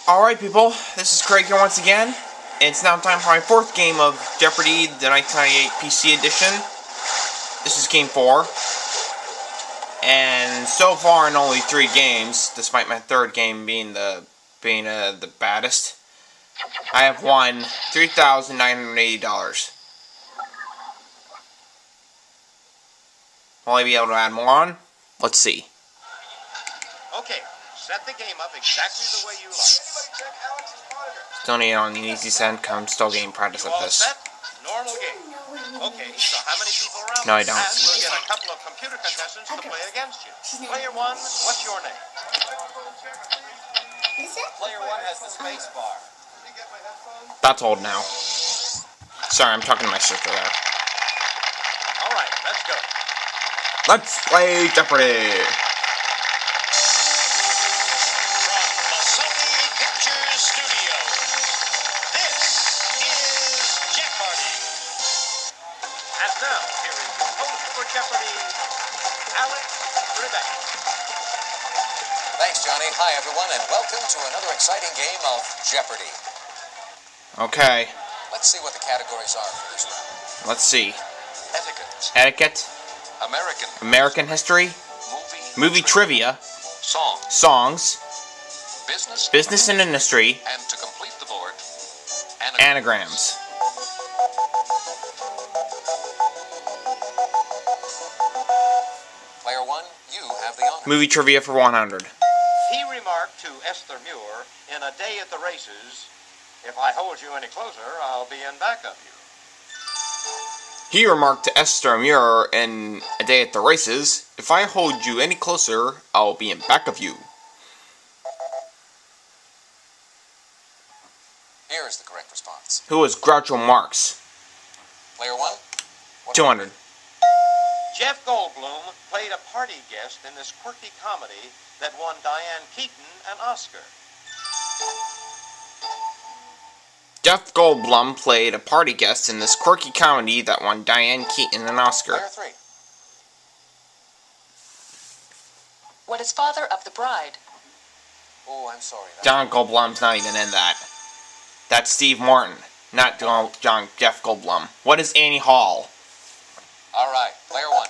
Alright people, this is Craig here once again. It's now time for my fourth game of Jeopardy, the 1998 PC edition. This is game 4. And so far in only 3 games, despite my third game being the baddest, I have won $3,980. Will I be able to add more on? Let's see. Okay, set the game up exactly the way you like. Still need it on an easy set, I'm still getting practice at this. Set? Normal game. Okay, so how many people around? No, I don't. And we'll get a couple of computer contestants to play against you. Player 1, what's your name? Player 1 has the space bar. That's old now. Sorry, I'm talking to my sister there. Alright, let's go. Let's play Jeopardy! And now, here is your host for Jeopardy, Alex Rebecca. Thanks, Johnny. Hi, everyone, and welcome to another exciting game of Jeopardy. Okay, Let's see what the categories are for this round. let's see. Etiquette, Etiquette, American history, movie trivia, songs, business and industry, and to complete the board, anagrams. Player 1, you have the honor. Movie trivia for 100. He remarked to Esther Muir in A Day at the Races, "If I hold you any closer, I'll be in back of you." He remarked to Esther Muir in A Day at the Races, "If I hold you any closer, I'll be in back of you." Here is the correct response. Who was Groucho Marx? Player 1, 200. Jeff Goldblum played a party guest in this quirky comedy that won Diane Keaton an Oscar. Jeff Goldblum played a party guest in this quirky comedy that won Diane Keaton an Oscar. Player 3. What is father of the bride? Oh, I'm sorry. John Goldblum's not even in that. That's Steve Martin, not Jeff Goldblum. What is Annie Hall? All right, player 1.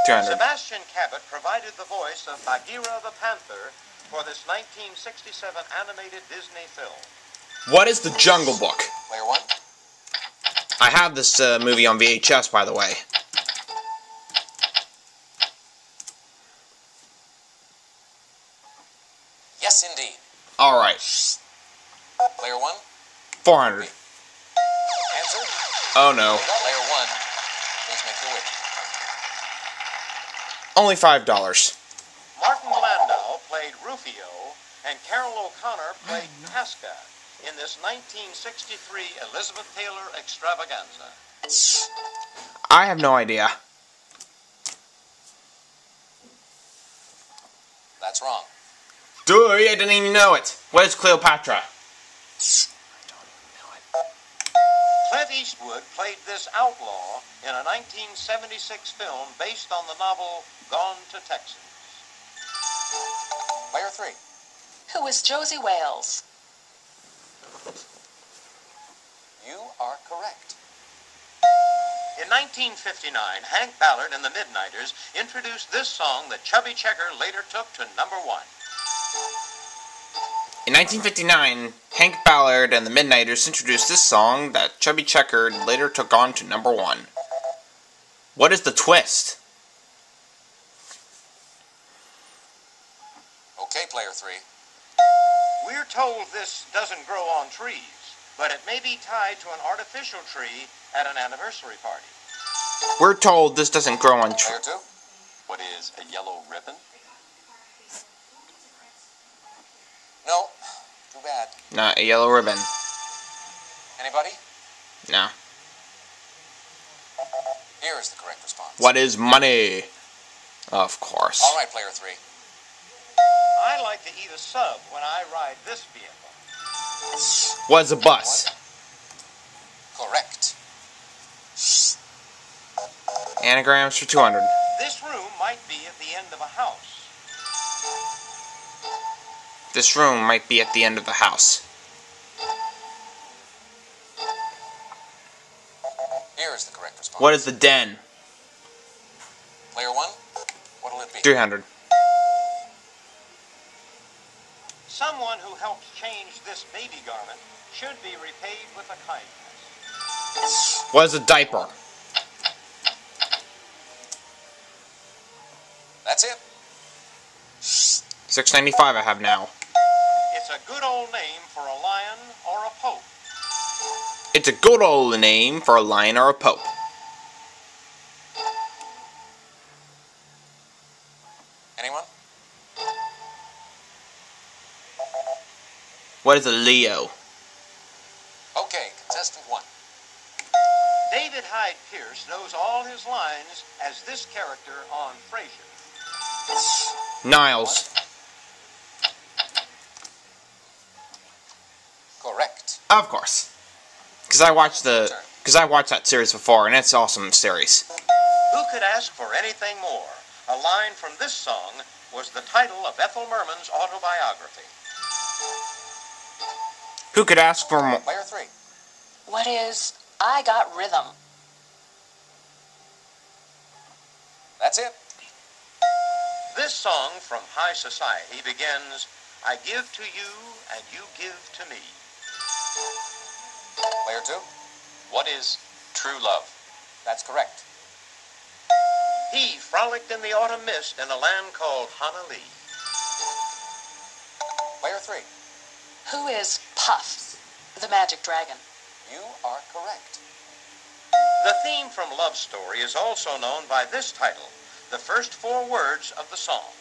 200. Sebastian Cabot provided the voice of Bagheera the Panther for this 1967 animated Disney film. What is The Jungle Book? Player 1. I have this movie on VHS, by the way. Yes, indeed. Alright. Player 1. 400. Answer. Oh no. Player 1. Please make your wish. Only $5. Martin Landau played Rufio, and Carol O'Connor played Casca in this 1963 Elizabeth Taylor extravaganza. I have no idea. That's wrong. Dude, I didn't even know it. What is Cleopatra? Clint Eastwood played this outlaw in a 1976 film based on the novel Gone to Texas. Player 3. Who is Josie Wales? You are correct. In 1959, Hank Ballard and the Midnighters introduced this song that Chubby Checker later took to number 1. In 1959, Hank Ballard and the Midnighters introduced this song that Chubby Checker later took on to number 1. What is the twist? Okay, player 3. We're told this doesn't grow on trees, but it may be tied to an artificial tree at an anniversary party. We're told this doesn't grow on trees. Player 2. What is a yellow ribbon? No. Too bad. Not a yellow ribbon. Anybody? No. Here is the correct response. What is money? Of course. All right, player 3. I like to eat a sub when I ride this vehicle. What is a bus? Correct. Anagrams for 200. This room might be at the end of a house. This room might be at the end of the house. Here is the correct response. What is the den? Player 1, what'll it be? 300. Someone who helped change this baby garment should be repaid with a kindness. What is a diaper? That's it. 695 I have now. It's a good old name for a lion or a pope. It's a good old name for a lion or a pope. Anyone? What is a Leo? Okay, contestant 1. David Hyde Pierce knows all his lines as this character on Frasier. Niles. Correct. Of course. Because I watched that series before, and it's an awesome series. Who could ask for anything more? A line from this song was the title of Ethel Merman's autobiography. Who could ask for more? Player 3. What is I Got Rhythm? That's it. This song from High Society begins, I give to you and you give to me. Player 2. What is true love? That's correct. He frolicked in the autumn mist in a land called Honolulu. Player 3. Who is Puff, the magic dragon? You are correct. The theme from Love Story is also known by this title, the first 4 words of the song.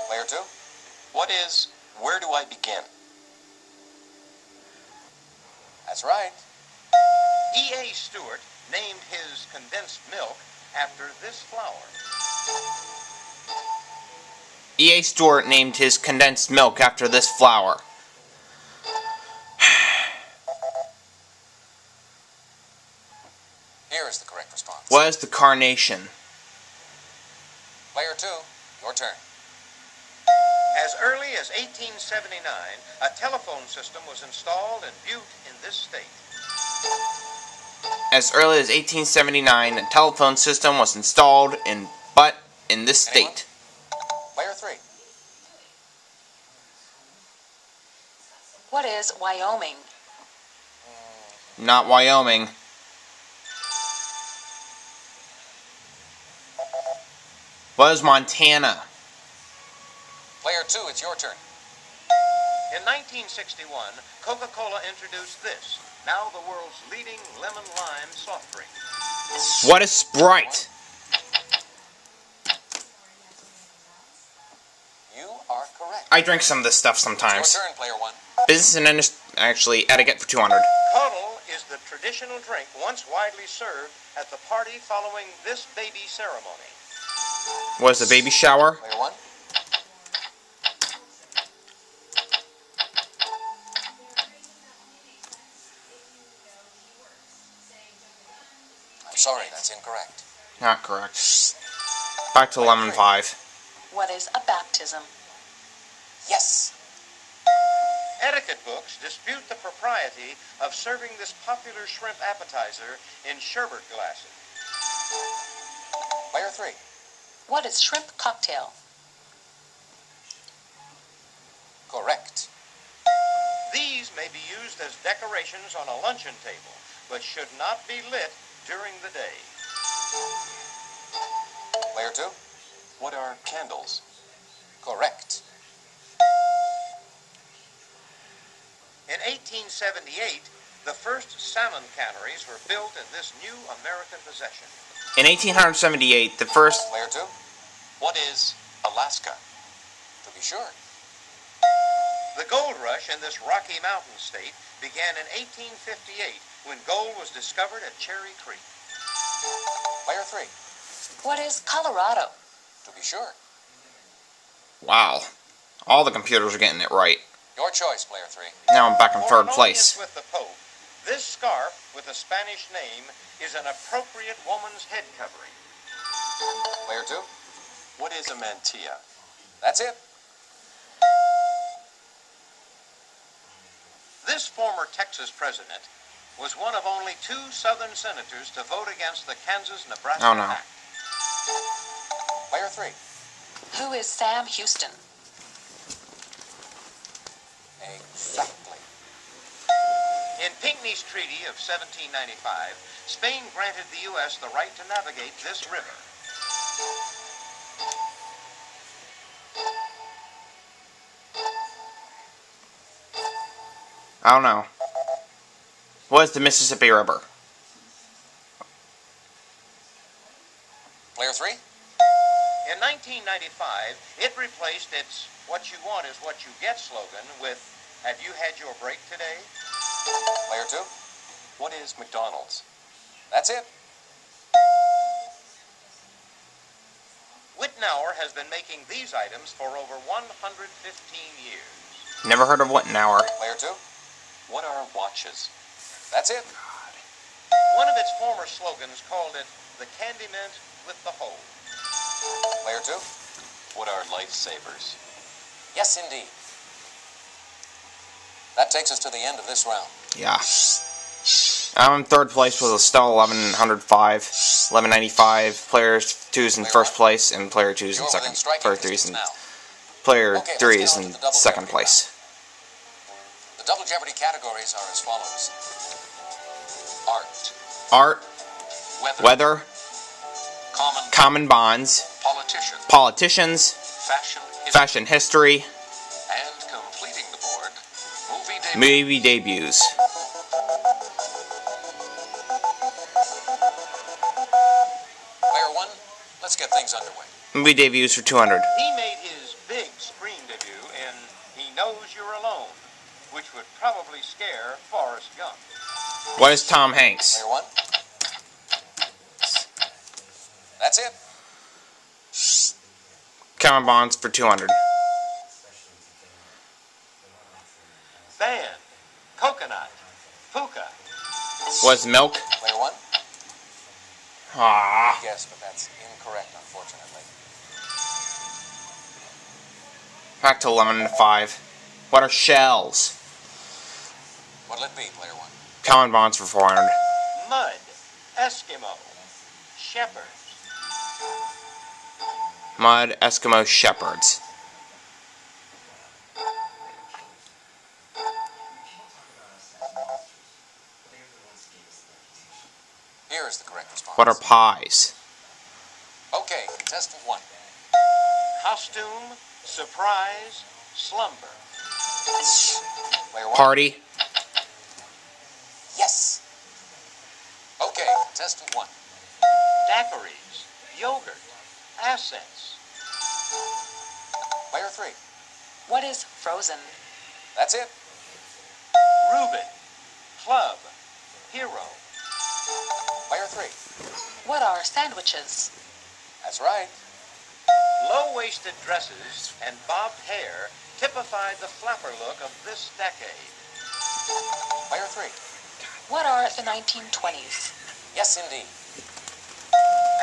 Player 2. What is Where Do I Begin? That's right. E.A. Stewart named his condensed milk after this flower. E.A. Stewart named his condensed milk after this flower. Here is the correct response. What is the carnation? Player 2, your turn. As early as 1879, a telephone system was installed in Butte in this state. As early as 1879, a telephone system was installed in this state. Player 3. What is Wyoming? Not Wyoming. What is Montana? Player 2, it's your turn. In 1961, Coca-Cola introduced this, now the world's leading lemon-lime soft drink. What is Sprite? You are correct. I drink some of this stuff sometimes. It's your turn, player 1. Business and actually etiquette for 200. Cuddle is the traditional drink once widely served at the party following this baby ceremony. What is the baby shower? Player 1. I'm sorry, that's incorrect. Not correct. Back to lemon 5. What is a baptism? Yes. Etiquette books dispute the propriety of serving this popular shrimp appetizer in sherbet glasses. Player 3. What is shrimp cocktail? Correct. These may be used as decorations on a luncheon table, but should not be lit during the day. Player 2. What are candles? Correct. In 1878, the first salmon canneries were built in this new American possession. In 1878, the first... Player 2. What is Alaska? To be sure. The gold rush in this Rocky Mountain state began in 1858 when gold was discovered at Cherry Creek. Player 3. What is Colorado? To be sure. Wow. All the computers are getting it right. Your choice, player 3. Now I'm back in For third an place. audience with the Pope, this scarf with a Spanish name is an appropriate woman's head covering. Player 2. What is a mantilla? That's it. This former Texas president was one of only 2 Southern senators to vote against the Kansas-Nebraska Oh, no. Act. Player 3. Who is Sam Houston? Exactly. In Pinckney's Treaty of 1795, Spain granted the U.S. the right to navigate this river. I don't know. What is the Mississippi River? Player 3. In 1995, it replaced its "What you want is what you get" slogan with "Have you had your break today?" Player 2. What is McDonald's? That's it. Wittenauer has been making these items for over 115 years. Never heard of Wittenauer. Player 2. What are watches? That's it. One of its former slogans called it the candy mint with the hole. Player 2. What are lifesavers? Yes, indeed. That takes us to the end of this round. Yeah. I'm in third place with a still 1105, 1195. Player 2's in first place, and player 2's in second. Player 3's in player 3 is in second place. The double Jeopardy categories are as follows: art, Art, weather, common, common bonds, politicians, politicians, fashion, fashion history, and completing the board, movie movie debuts. Player 1, let's get things underway. Movie debuts for 200. He made his big screen debut in He Knows You're Alone, which would probably scare Forrest Gump. What is Tom Hanks? Player 1. That's it. Common bonds for 200. Band, coconut, puka. What is milk? Player 1. Ah. Yes, but that's incorrect, unfortunately. Back to 1105. What are shells? What'll it be, Player 1? Common bonds for 400. Mud, Eskimo, shepherds. Mud, Eskimo, shepherds. Here is the correct response. What are pies? Okay, contestant 1. Costume, surprise, slumber. Player 1. Party, Yes. Okay, contestant 1. Daiquiris, yogurt, assets. Player 3. What is frozen? That's it. Reuben, club, hero. Player 3. What are sandwiches? That's right. Low-waisted dresses and bobbed hair typified the flapper look of this decade. Player 3. What are the 1920s? Yes, indeed.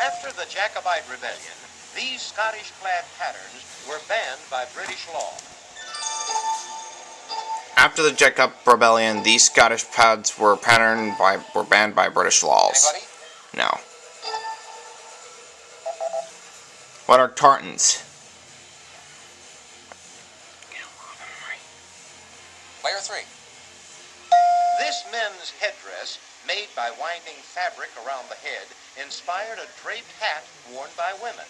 After the Jacobite Rebellion, these Scottish-clad patterns were banned by British law. After the Jacob Rebellion, these Scottish pads were banned by British laws. Anybody? No. What are tartans? Player 3. This men's headdress, made by winding fabric around the head, inspired a draped hat worn by women.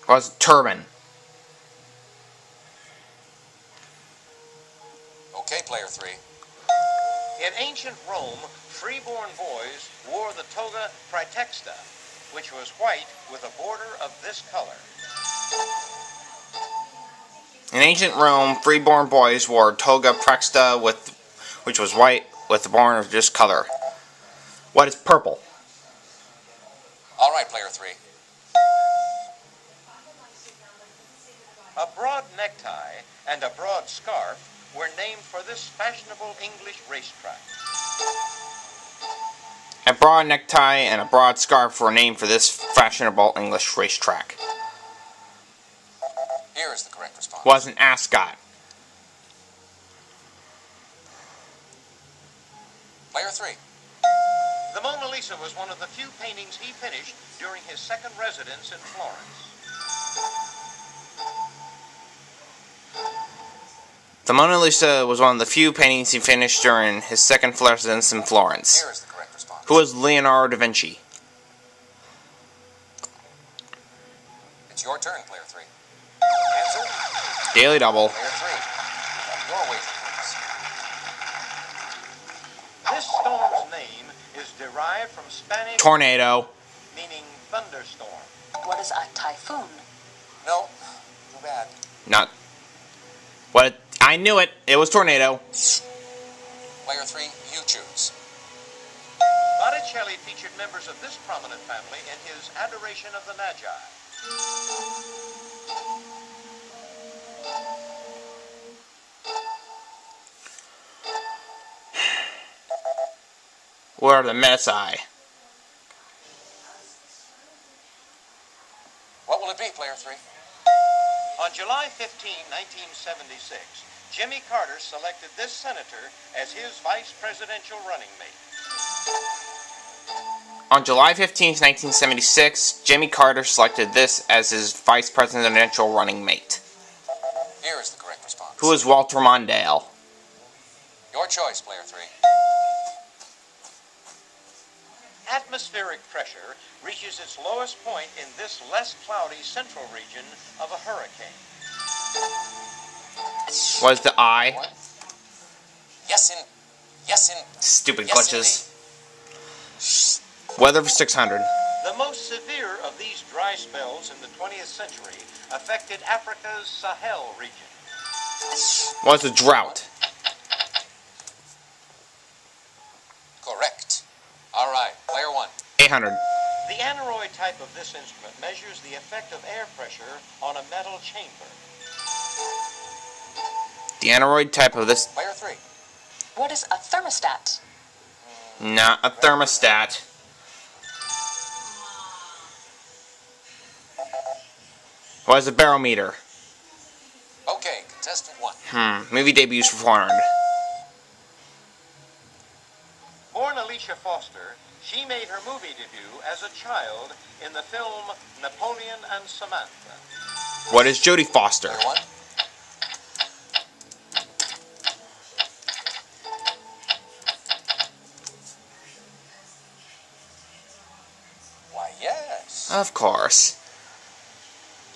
Was turban? Okay, Player 3. In ancient Rome, freeborn boys wore the toga praetexta, which was white with a border of this color. In ancient Rome, freeborn boys wore toga praexta, which was white with a border of this color. What is purple? All right, Player 3. A broad necktie and a broad scarf were named for this fashionable English racetrack. A broad necktie and a broad scarf were named for this fashionable English racetrack. Here is the correct response. Was an ascot. Player 3. The Mona Lisa was one of the few paintings he finished during his second residence in Florence. The Mona Lisa was one of the few paintings he finished during his second residence in Florence. Here is the correct response. Who was Leonardo da Vinci? It's your turn, player 3. Answer? Daily Double. Player 3. Your wager, please. This storm's name is derived from Spanish Tornado. meaning thunderstorm. What is a typhoon? No. Too bad. Not. What? I knew it. It was tornado. Player 3, you choose. Botticelli featured members of this prominent family in his Adoration of the Magi. Where are the Magi? What will it be, player 3? On July 15, 1976, Jimmy Carter selected this senator as his vice presidential running mate. On July 15, 1976, Jimmy Carter selected this as his vice presidential running mate. Here is the correct response. Who is Walter Mondale? Your choice, player 3. Atmospheric pressure reaches its lowest point in this less cloudy central region of a hurricane. Was the eye? Yes, in. Stupid Yes, glitches. Weather for 600. The most severe of these dry spells in the 20th century affected Africa's Sahel region. Was a drought. Correct. All right, player 1. 800. The aneroid type of this instrument measures the effect of air pressure on a metal chamber. The aneroid type of this. Player 3. What is a thermostat? Not a thermostat. Was a barometer. Okay, contestant 1. Movie debuts for 400. Born Alicia Foster, she made her movie debut as a child in the film Napoleon and Samantha. What is Jodie Foster? Player 1. Why, yes. Of course.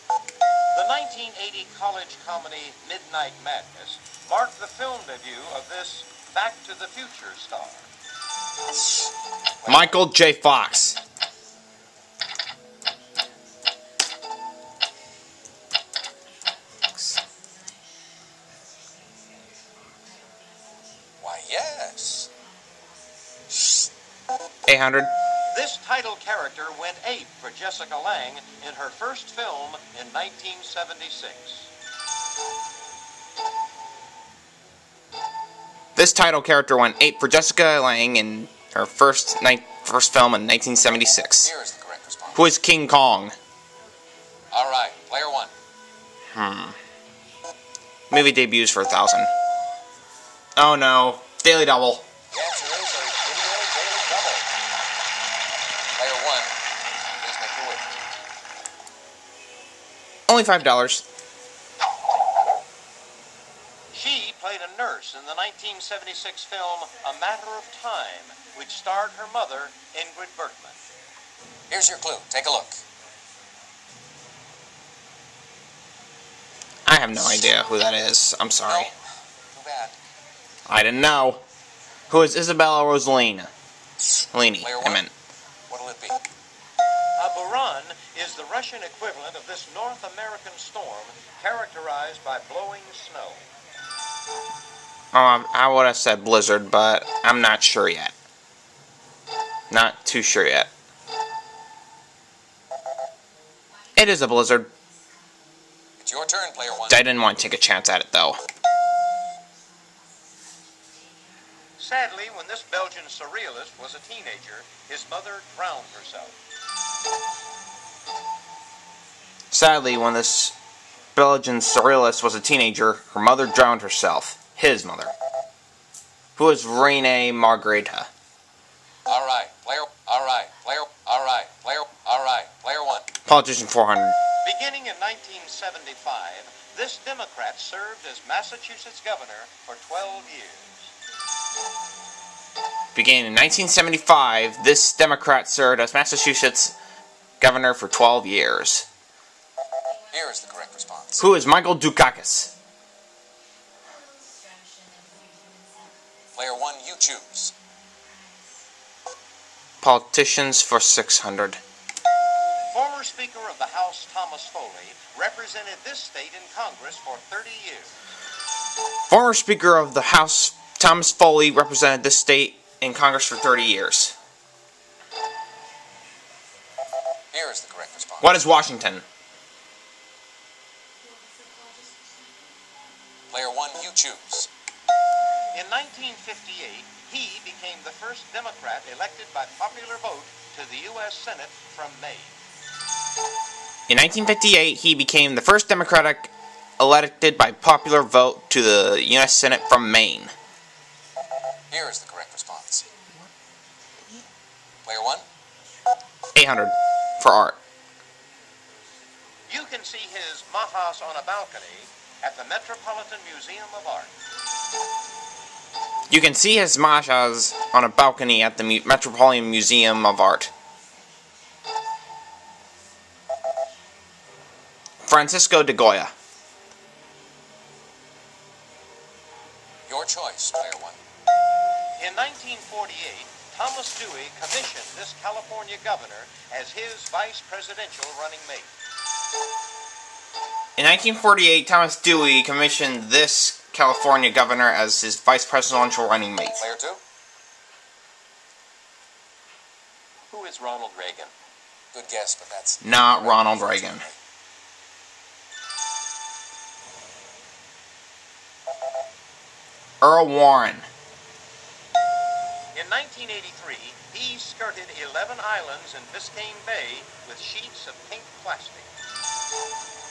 The 1980 college comedy Midnight Madness marked the film debut of this Back to the Future star. Michael J. Fox. Why, yes. 800. This title character went ape for Jessica Lange in her first film in 1976. This title character went 8 for Jessica Lange in her first film in 1976. Here is the correct response. Who is King Kong? All right, player 1. Movie debuts for 1,000. Oh no. Daily Double. The answer is a video daily double. Player 1, please make your wish. Only $5. She played a nurse in the 1976 film A Matter of Time, which starred her mother, Ingrid Bergman. Here's your clue. Take a look. I have no idea who that is. I'm sorry. No. Too bad. I didn't know. Who is Isabella Rossellini? Player 1. I meant. What'll it be? A buran is the Russian equivalent of this North American storm characterized by blowing snow. I would have said blizzard, but I'm not sure yet. Not too sure yet. It is a blizzard. It's your turn, player 1. I didn't want to take a chance at it, though. Sadly, when this Belgian surrealist was a teenager, his mother drowned herself. Sadly, when this Belgian surrealist was a teenager, her mother drowned herself. His mother. Who is Rene Margareta? All right, player one. Politician 400. Beginning in 1975, this Democrat served as Massachusetts governor for 12 years. Beginning in 1975, this Democrat served as Massachusetts governor for 12 years. Here is the correct response. Who is Michael Dukakis? Player one, you choose. Politicians for 600. Former Speaker of the House Thomas Foley represented this state in Congress for 30 years. Former Speaker of the House Thomas Foley represented this state in Congress for 30 years. Here is the correct response. What is Washington? Player one, you choose. In 1958, he became the first Democrat elected by popular vote to the U.S. Senate from Maine. In 1958, he became the first Democratic elected by popular vote to the U.S. Senate from Maine. Here is the correct response. Player one. 800 for art. You can see his Majas on a balcony at the Metropolitan Museum of Art. You can see his Mahas on a balcony at the Metropolitan Museum of Art. Francisco de Goya. Your choice, player one. In 1948, Thomas Dewey commissioned this California governor as his vice presidential running mate. In 1948, Thomas Dewey commissioned this California governor as his vice presidential running mate. Player two. Who is Ronald Reagan? Good guess, but that's Not Ronald Reagan. Earl Warren. In 1983, he skirted 11 islands in Biscayne Bay with sheets of pink plastic.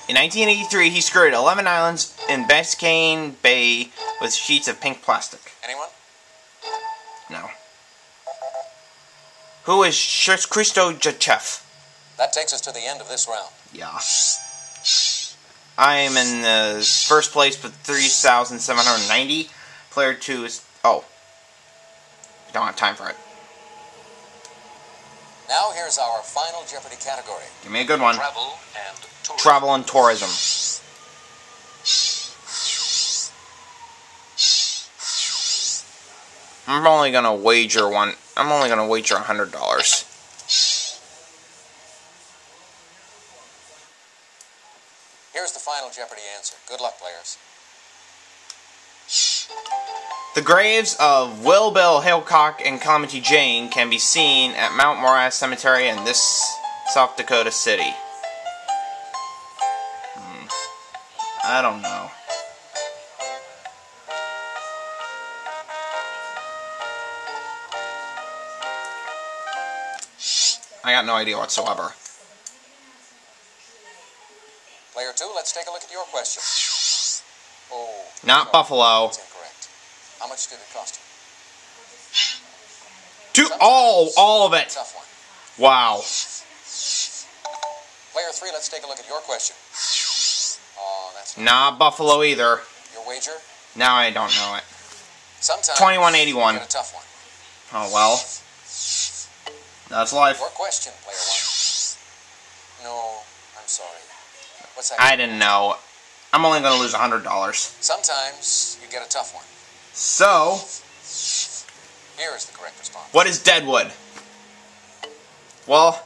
In 1983, he skirted 11 islands in Biscayne Bay with sheets of pink plastic. Anyone? No. Who is Christo Jachev? That takes us to the end of this round. Yeah. I am in first place with 3,790. Player 2 is... Oh. Don't have time for it. Now here's our final Jeopardy category. Give me a good one. Travel and tourism. Travel and tourism. I'm only gonna wager $100. Here's the final Jeopardy answer. Good luck, players. The graves of Will Bill Hillcock and Calamity Jane can be seen at Mount Moriah Cemetery in this South Dakota city. I don't know. I got no idea whatsoever. Player two, let's take a look at your question. Oh. Not Buffalo. That's incorrect. How much did it cost you? All of it. Tough one. Wow. Player three, let's take a look at your question. Oh, that's Not Buffalo either. your wager. Now I don't know it. Sometimes 2181. you get a tough one. Oh well. That's life. Your question, player one. No, I'm sorry. What's that? I didn't know. I'm only going to lose $100. Sometimes you get a tough one. So, Here is the correct response. what is Deadwood? Well,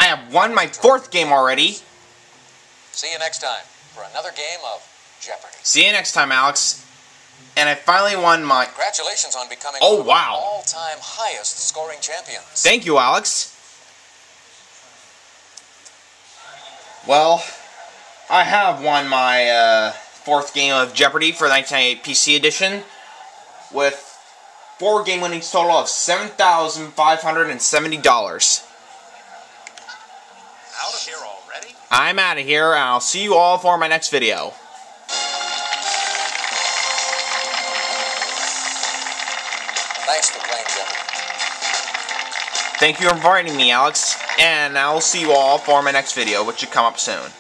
I have won my 4th game already. See you next time for another game of Jeopardy. See you next time, Alex. And I finally won my... Congratulations on becoming Oh, one of wow. our all-time highest scoring champions. Thank you, Alex. Well, I have won my 4th game of Jeopardy for the 1998 PC edition with for a game winnings total of $7,570. Out of here already? I'm out of here, and I'll see you all for my next video. Thanks for playing Jeopardy. Thank you for inviting me, Alex, and I'll see you all for my next video, which should come up soon.